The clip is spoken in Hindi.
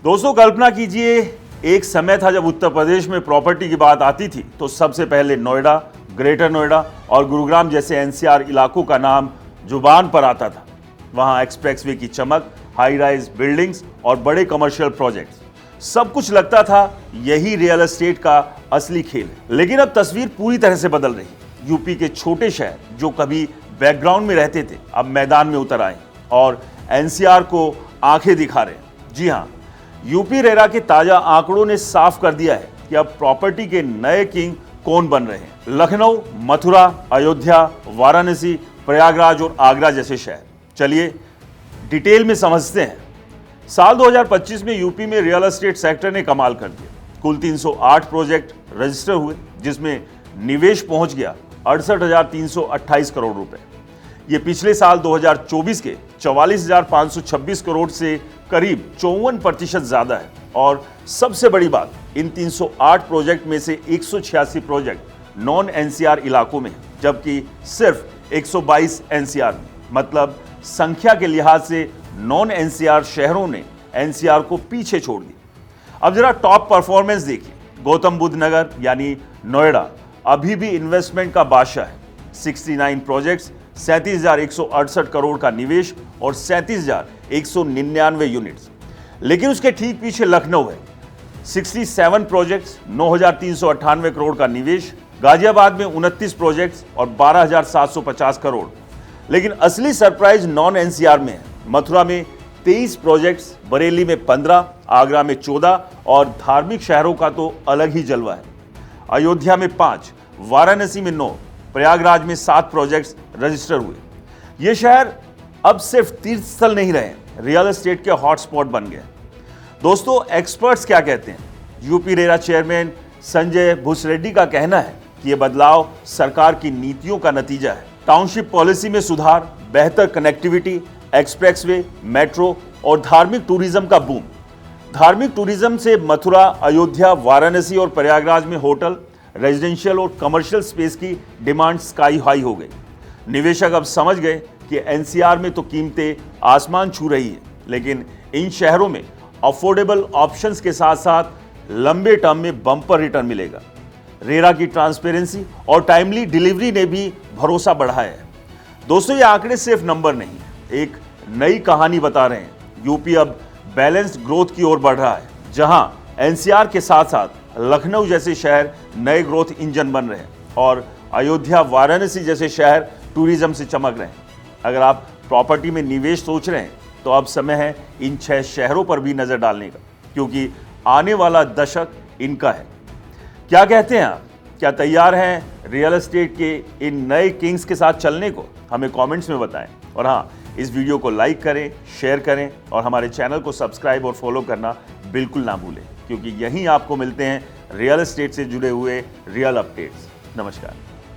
दोस्तों कल्पना कीजिए, एक समय था जब उत्तर प्रदेश में प्रॉपर्टी की बात आती थी तो सबसे पहले नोएडा, ग्रेटर नोएडा और गुरुग्राम जैसे एनसीआर इलाकों का नाम जुबान पर आता था। वहां एक्सप्रेसवे की चमक, हाई राइज बिल्डिंग्स और बड़े कमर्शियल प्रोजेक्ट्स, सब कुछ लगता था यही रियल एस्टेट का असली खेल है। लेकिन अब तस्वीर पूरी तरह से बदल रही है। यूपी के छोटे शहर जो कभी बैकग्राउंड में रहते थे अब मैदान में उतर आए और एनसीआर को आंखें दिखा रहे हैं। जी हां, यूपी रेरा के ताजा आंकड़ों ने साफ कर दिया है कि अब प्रॉपर्टी के नए किंग कौन बन रहे हैं। लखनऊ, मथुरा, अयोध्या, वाराणसी, प्रयागराज और आगरा जैसे शहर। चलिए डिटेल में समझते हैं। साल 2025 में यूपी में रियल एस्टेट सेक्टर ने कमाल कर दिया। कुल 308 प्रोजेक्ट रजिस्टर हुए, जिसमें निवेश पहुंच गया 68,328 करोड़ रुपए। ये पिछले साल 2024 के 44,526 करोड़ से करीब 54% ज्यादा है। और सबसे बड़ी बात, इन 308 प्रोजेक्ट में से 186 प्रोजेक्ट नॉन एनसीआर इलाकों में, जबकि सिर्फ 122 एनसीआर में। मतलब संख्या के लिहाज से नॉन एनसीआर शहरों ने एनसीआर को पीछे छोड़ दिया। अब जरा टॉप परफॉर्मेंस देखिए। गौतम बुद्ध नगर यानी नोएडा अभी भी इन्वेस्टमेंट का बादशाह है। 69 प्रोजेक्ट्स, 37,168 करोड़ का निवेश और 37,199 यूनिट्स। लेकिन उसके ठीक पीछे लखनऊ है। 67 प्रोजेक्ट्स, 9,398 करोड़ का निवेश। गाजियाबाद में 29 प्रोजेक्ट्स और 12,750 करोड़। लेकिन असली सरप्राइज नॉन एनसीआर में है। मथुरा में 23 प्रोजेक्ट्स, बरेली में 15, आगरा में 14 और धार्मिक शहरों का तो अलग ही जलवा है। अयोध्या में 5, वाराणसी में 9, प्रयागराज में 7 प्रोजेक्ट्स रजिस्टर हुए। ये शहर अब सिर्फ तीर्थ स्थल नहीं रहे, रियल एस्टेट के हॉटस्पॉट बन गए। दोस्तों, एक्सपर्ट्स क्या कहते हैं? UP RERA chairman Sanjay Bhoosreddy का कहना है कि यह बदलाव सरकार की नीतियों का नतीजा है। टाउनशिप पॉलिसी में सुधार, बेहतर कनेक्टिविटी, एक्सप्रेसवे, मेट्रो और धार्मिक टूरिज्म का बूम। धार्मिक टूरिज्म से मथुरा, अयोध्या, वाराणसी और प्रयागराज में होटल, रेजिडेंशियल और कमर्शियल स्पेस की डिमांड स्काई हाई हो गई। निवेशक अब समझ गए कि एनसीआर में तो कीमतें आसमान छू रही है, लेकिन इन शहरों में अफोर्डेबल ऑप्शंस के साथ साथ लंबे टर्म में बम्पर रिटर्न मिलेगा। रेरा की ट्रांसपेरेंसी और टाइमली डिलीवरी ने भी भरोसा बढ़ाया है। दोस्तों, ये आंकड़े सिर्फ नंबर नहीं, एक नई कहानी बता रहे हैं। यूपी अब बैलेंस्ड ग्रोथ की ओर बढ़ रहा है, जहां एनसीआर के साथ साथ लखनऊ जैसे शहर नए ग्रोथ इंजन बन रहे हैं और अयोध्या, वाराणसी जैसे शहर टूरिज्म से चमक रहे हैं। अगर आप प्रॉपर्टी में निवेश सोच रहे हैं तो अब समय है इन 6 शहरों पर भी नजर डालने का, क्योंकि आने वाला दशक इनका है। क्या कहते हैं आप? क्या तैयार हैं रियल एस्टेट के इन नए किंग्स के साथ चलने को? हमें कमेंट्स में बताएं। और हाँ, इस वीडियो को लाइक करें, शेयर करें और हमारे चैनल को सब्सक्राइब और फॉलो करना बिल्कुल ना भूलें, क्योंकि यहीं आपको मिलते हैं रियल एस्टेट से जुड़े हुए रियल अपडेट्स। नमस्कार।